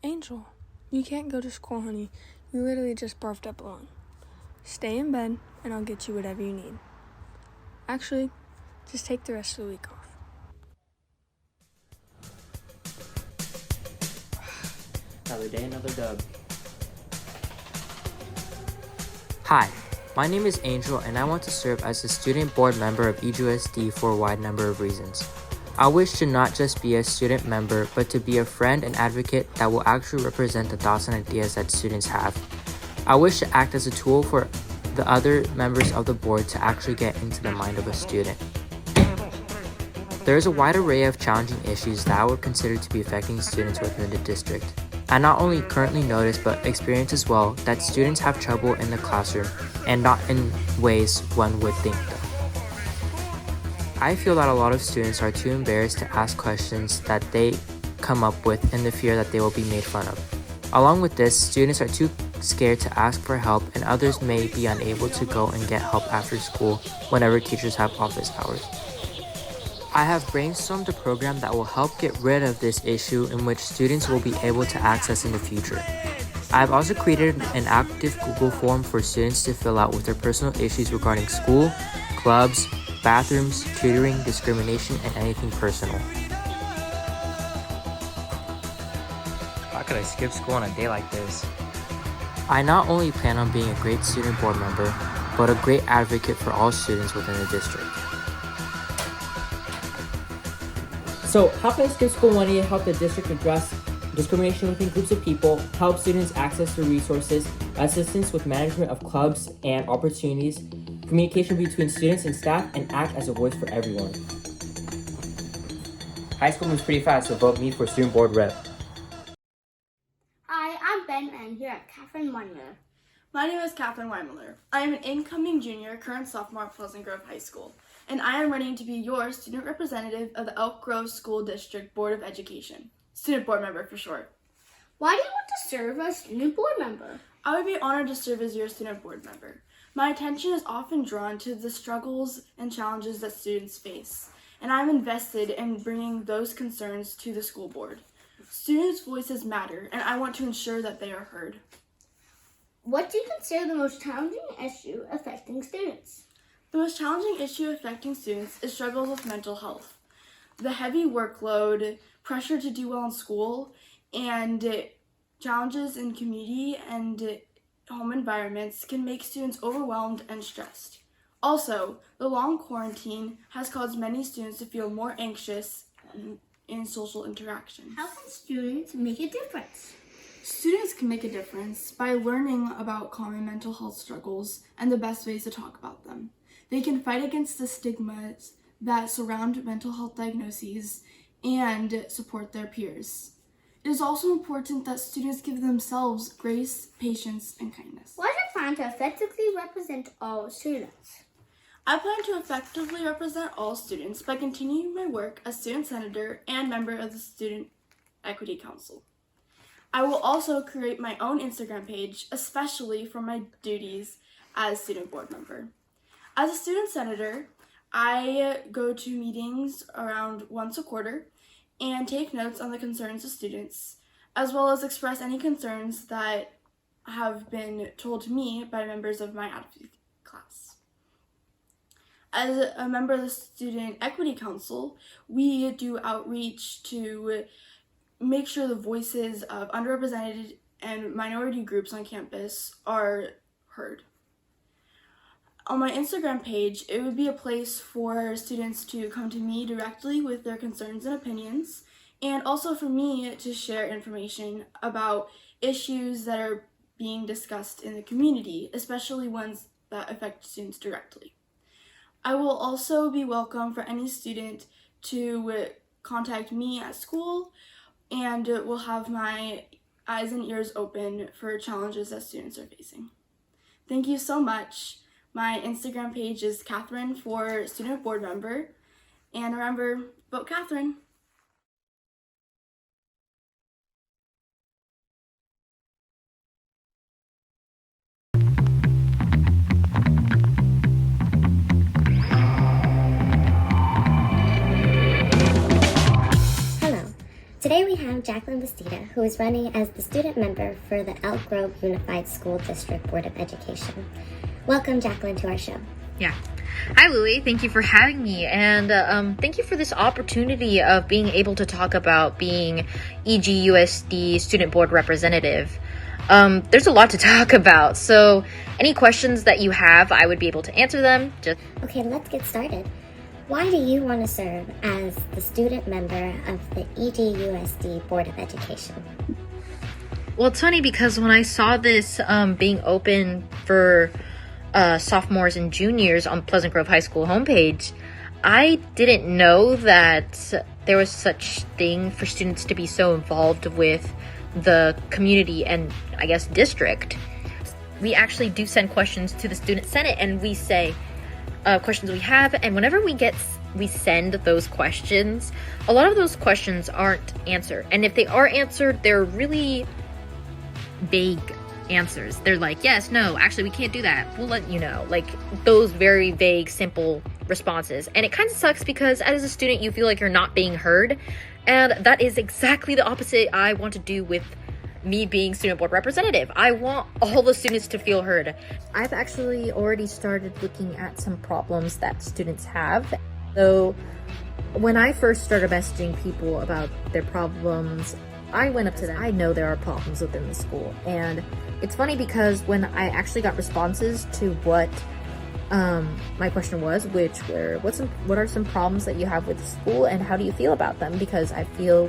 Angel, you can't go to school, honey. You literally just barfed up a lung. Stay in bed, and I'll get you whatever you need. Actually, just take the rest of the week off. Another day, another dub. Hi, my name is Angel and I want to serve as the student board member of EJUSD for a wide number of reasons. I wish to not just be a student member, but to be a friend and advocate that will actually represent the thoughts and ideas that students have. I wish to act as a tool for the other members of the board to actually get into the mind of a student. There is a wide array of challenging issues that I would consider to be affecting students within the district. I not only currently notice but experience as well that students have trouble in the classroom and not in ways one would think though. I feel that a lot of students are too embarrassed to ask questions that they come up with in the fear that they will be made fun of. Along with this, students are too scared to ask for help and others may be unable to go and get help after school whenever teachers have office hours. I have brainstormed a program that will help get rid of this issue in which students will be able to access in the future. I have also created an active Google form for students to fill out with their personal issues regarding school, clubs, bathrooms, tutoring, discrimination, and anything personal. Why could I skip school on a day like this? I not only plan on being a great student board member, but a great advocate for all students within the district. So, how can I skip school one day to help the district address discrimination within groups of people, help students access to resources, assistance with management of clubs and opportunities, communication between students and staff, and act as a voice for everyone? High school moves pretty fast, so vote me for student board rep. Hi, I'm Ben, and I'm here at Catherine Weimler. My name is Catherine Weimler. I am an incoming junior, current sophomore at Pleasant Grove High School, and I am running to be your student representative of the Elk Grove School District Board of Education. Student board member for short. Why do you want to serve as student board member? I would be honored to serve as your student board member. My attention is often drawn to the struggles and challenges that students face, and I'm invested in bringing those concerns to the school board. Students' voices matter, and I want to ensure that they are heard. What do you consider the most challenging issue affecting students? The most challenging issue affecting students is struggles with mental health. The heavy workload, pressure to do well in school, and challenges in community and home environments can make students overwhelmed and stressed. Also, the long quarantine has caused many students to feel more anxious in social interactions. How can students make a difference? Students can make a difference by learning about common mental health struggles and the best ways to talk about them. They can fight against the stigmas that surround mental health diagnoses and support their peers. It is also important that students give themselves grace, patience, and kindness. What do you plan to effectively represent all students? I plan to effectively represent all students by continuing my work as student senator and member of the Student Equity Council. I will also create my own Instagram page, especially for my duties as student board member. As a student senator, I go to meetings around once a quarter and take notes on the concerns of students, as well as express any concerns that have been told to me by members of my advocacy class. As a member of the Student Equity Council, we do outreach to make sure the voices of underrepresented and minority groups on campus are heard. On my Instagram page, it would be a place for students to come to me directly with their concerns and opinions, and also for me to share information about issues that are being discussed in the community, especially ones that affect students directly. I will also be welcome for any student to contact me at school, and will have my eyes and ears open for challenges that students are facing. Thank you so much. My Instagram page is Catherine for student board member, and remember, vote Catherine. Today we have Jacqueline Bastida, who is running as the student member for the Elk Grove Unified School District Board of Education. Welcome, Jacqueline, to our show. Yeah. Hi, Louie. Thank you for having me, and thank you for this opportunity of being able to talk about being EGUSD Student Board Representative. There's a lot to talk about, so any questions that you have, I would be able to answer them. Okay, let's get started. Why do you want to serve as the student member of the EGUSD Board of Education? Well, it's funny because when I saw this being open for sophomores and juniors on Pleasant Grove High School homepage, I didn't know that there was such thing for students to be so involved with the community and, I guess, district. We actually do send questions to the Student Senate, and we say questions we have, and whenever we send those questions, a lot of those questions aren't answered, and if they are answered, they're really vague answers. They're like, yes, no, actually we can't do that, we'll let you know, like those very vague, simple responses. And it kind of sucks because as a student you feel like you're not being heard, and that is exactly the opposite I want to do with me being student board representative. I want all the students to feel heard. I've actually already started looking at some problems that students have. So when I first started messaging people about their problems, I went up to them. I know there are problems within the school, and it's funny because when I actually got responses to what my question was, which were what are some problems that you have with the school and how do you feel about them, because I feel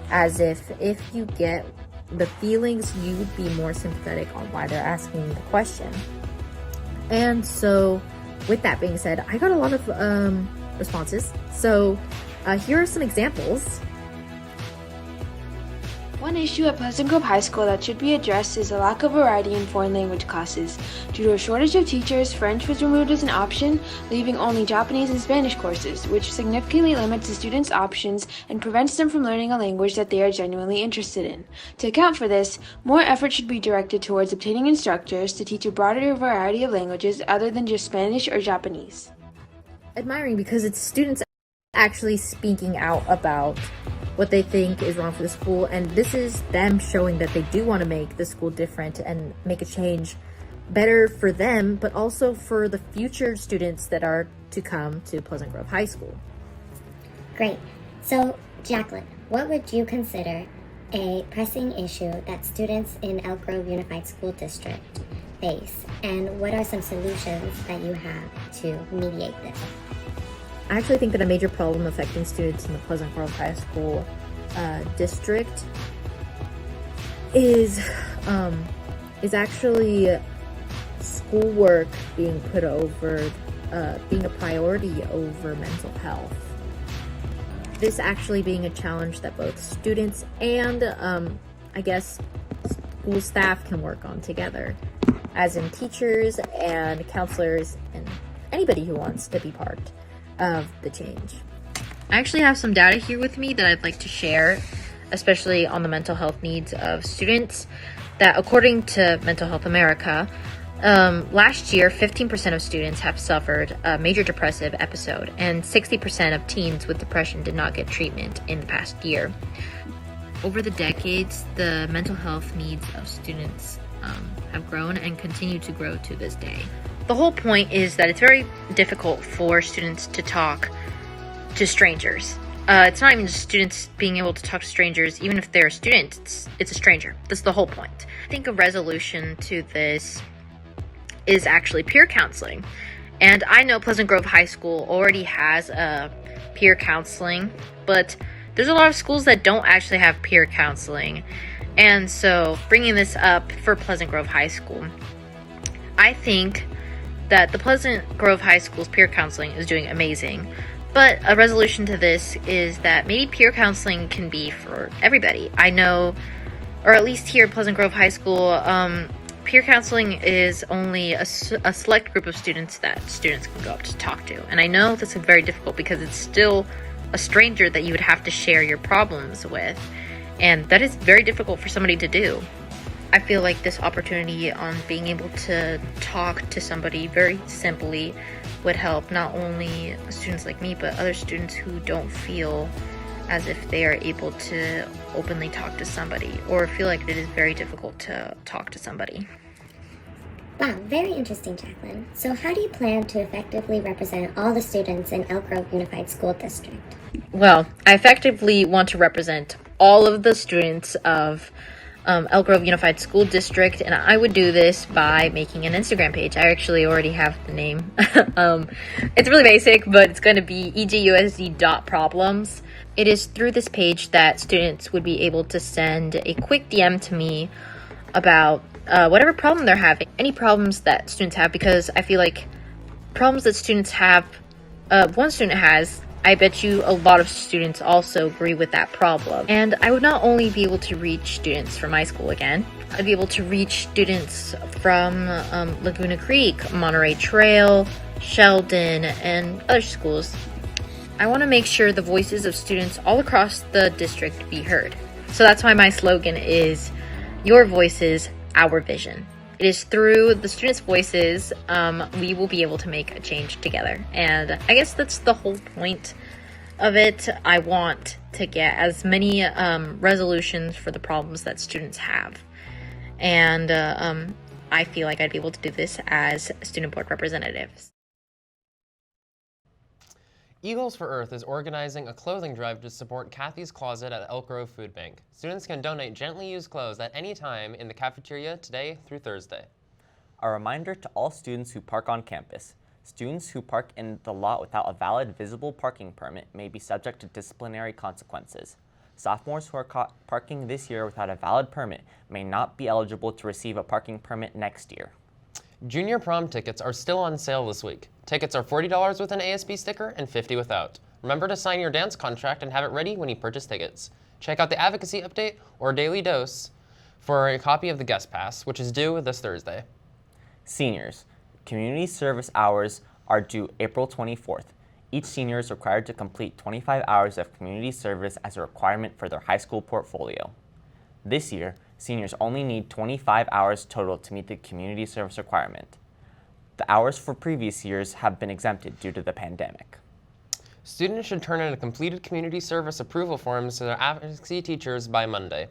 as if you get the feelings, you would be more sympathetic on why they're asking the question. And so with that being said, I got a lot of responses. So here are some examples. One issue at Pleasant Grove High School that should be addressed is the lack of variety in foreign language classes. Due to a shortage of teachers, French was removed as an option, leaving only Japanese and Spanish courses, which significantly limits the students' options and prevents them from learning a language that they are genuinely interested in. To account for this, more effort should be directed towards obtaining instructors to teach a broader variety of languages other than just Spanish or Japanese. Admiring because it's students actually speaking out about what they think is wrong for the school, and this is them showing that they do want to make the school different and make a change better for them, but also for the future students that are to come to Pleasant Grove High School. Great. So, Jacqueline, what would you consider a pressing issue that students in Elk Grove Unified School District face, and what are some solutions that you have to mediate this? I actually think that a major problem affecting students in the Pleasant Grove High School district is actually schoolwork being put over, being a priority over mental health. This actually being a challenge that both students and I guess school staff can work on together, as in teachers and counselors and anybody who wants to be part of the change. I actually have some data here with me that I'd like to share, especially on the mental health needs of students, that according to Mental Health America, last year 15% of students have suffered a major depressive episode, and 60% of teens with depression did not get treatment in the past year. Over the decades, the mental health needs of students have grown and continue to grow to this day. The whole point is that it's very difficult for students to talk to strangers. It's not even just students being able to talk to strangers. Even if they're a student, it's a stranger. That's the whole point. I think a resolution to this is actually peer counseling. And I know Pleasant Grove High School already has peer counseling, but there's a lot of schools that don't actually have peer counseling. And so bringing this up for Pleasant Grove High School, I think that the Pleasant Grove High School's peer counseling is doing amazing, but a resolution to this is that maybe peer counseling can be for everybody. I know, or at least here at Pleasant Grove High School, peer counseling is only a select group of students that students can go up to talk to. And I know this is very difficult because it's still a stranger that you would have to share your problems with, and that is very difficult for somebody to do. I feel like this opportunity on being able to talk to somebody very simply would help not only students like me, but other students who don't feel as if they are able to openly talk to somebody or feel like it is very difficult to talk to somebody. Wow, very interesting, Jacqueline. So how do you plan to effectively represent all the students in Elk Grove Unified School District? Well, I effectively want to represent all of the students of Elk Grove Unified School District, and I would do this by making an Instagram page. I actually already have the name. It's really basic, but it's going to be ejusd.problems. It is through this page that students would be able to send a quick DM to me about whatever problem they're having, any problems that students have, because I feel like problems that students have, one student has, I bet you a lot of students also agree with that problem. And I would not only be able to reach students from my school again, I'd be able to reach students from Laguna Creek, Monterey Trail, Sheldon, and other schools. I want to make sure the voices of students all across the district be heard. So that's why my slogan is, your voices, our vision. It is through the students' voices we will be able to make a change together. And I guess that's the whole point of it. I want to get as many resolutions for the problems that students have. And I feel like I'd be able to do this as student board representatives. Eagles for Earth is organizing a clothing drive to support Kathy's Closet at Elk Grove Food Bank. Students can donate gently used clothes at any time in the cafeteria today through Thursday. A reminder to all students who park on campus. Students who park in the lot without a valid visible parking permit may be subject to disciplinary consequences. Sophomores who are caught parking this year without a valid permit may not be eligible to receive a parking permit next year. Junior prom tickets are still on sale this week. Tickets are $40 with an ASB sticker and $50 without. Remember to sign your dance contract and have it ready when you purchase tickets. Check out the advocacy update or daily dose for a copy of the guest pass, which is due this Thursday. Seniors. Community service hours are due April 24th. Each senior is required to complete 25 hours of community service as a requirement for their high school portfolio. This year, seniors only need 25 hours total to meet the community service requirement. The hours for previous years have been exempted due to the pandemic. Students should turn in a completed community service approval forms to their advocacy teachers by Monday.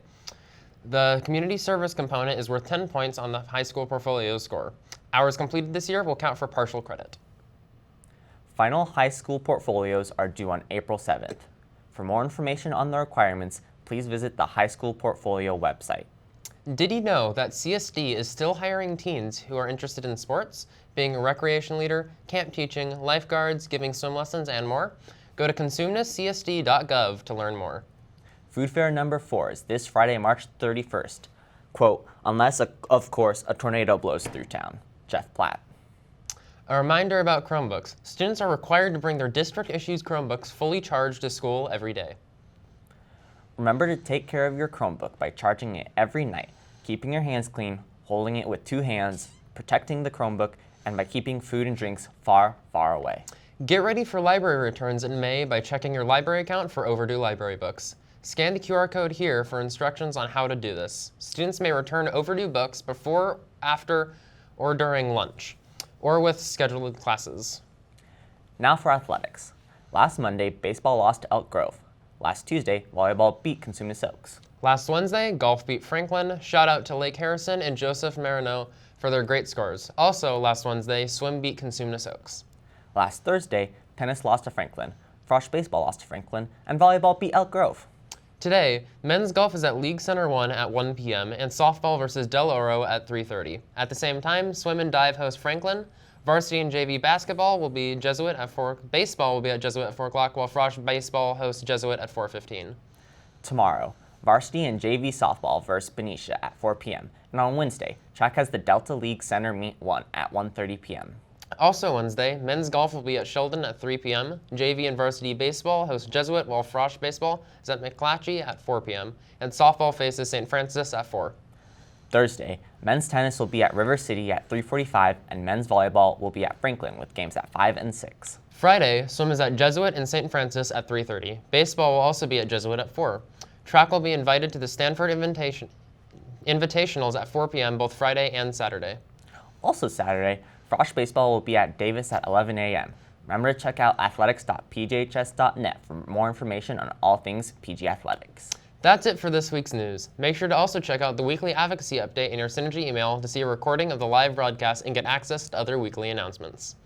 The community service component is worth 10 points on the high school portfolio score. Hours completed this year will count for partial credit. Final high school portfolios are due on April 7th. For more information on the requirements, please visit the high school portfolio website. Did you know that CSD is still hiring teens who are interested in sports, being a recreation leader, camp teaching, lifeguards, giving swim lessons, and more? Go to consumnesscsd.gov to learn more. Food Fair number 4 is this Friday, March 31st. Quote, unless, of course, a tornado blows through town. Jeff Platt. A reminder about Chromebooks. Students are required to bring their district-issued Chromebooks fully charged to school every day. Remember to take care of your Chromebook by charging it every night, keeping your hands clean, holding it with 2 hands, protecting the Chromebook, and by keeping food and drinks far, far away. Get ready for library returns in May by checking your library account for overdue library books. Scan the QR code here for instructions on how to do this. Students may return overdue books before, after, or during lunch, or with scheduled classes. Now for athletics. Last Monday, baseball lost to Elk Grove. Last Tuesday, volleyball beat Consumnes Oaks. Last Wednesday, golf beat Franklin. Shout out to Lake Harrison and Joseph Marino for their great scores. Also, last Wednesday, swim beat Consumnes Oaks. Last Thursday, tennis lost to Franklin, Frosh baseball lost to Franklin, and volleyball beat Elk Grove. Today, men's golf is at League Center 1 at 1 p.m. and softball versus Del Oro at 3:30. At the same time, swim and dive host Franklin. Varsity and JV basketball will be Jesuit at 4. Baseball will be at Jesuit at 4 o'clock, while Frosh baseball hosts Jesuit at 4:15. Tomorrow, varsity and JV softball versus Benicia at 4 p.m. And on Wednesday, track has the Delta League Center Meet 1 at 1:30 p.m. Also Wednesday, men's golf will be at Sheldon at 3 p.m. JV and varsity baseball host Jesuit, while Frosh baseball is at McClatchy at 4 p.m. And softball faces St. Francis at 4. Thursday, men's tennis will be at River City at 3:45, and men's volleyball will be at Franklin with games at 5 and 6. Friday, swim is at Jesuit and St. Francis at 3:30. Baseball will also be at Jesuit at 4. Track will be invited to the Stanford Invitationals at 4 p.m. both Friday and Saturday. Also Saturday, Frosh baseball will be at Davis at 11 a.m. Remember to check out athletics.pjhs.net for more information on all things PG Athletics. That's it for this week's news. Make sure to also check out the weekly advocacy update in your Synergy email to see a recording of the live broadcast and get access to other weekly announcements.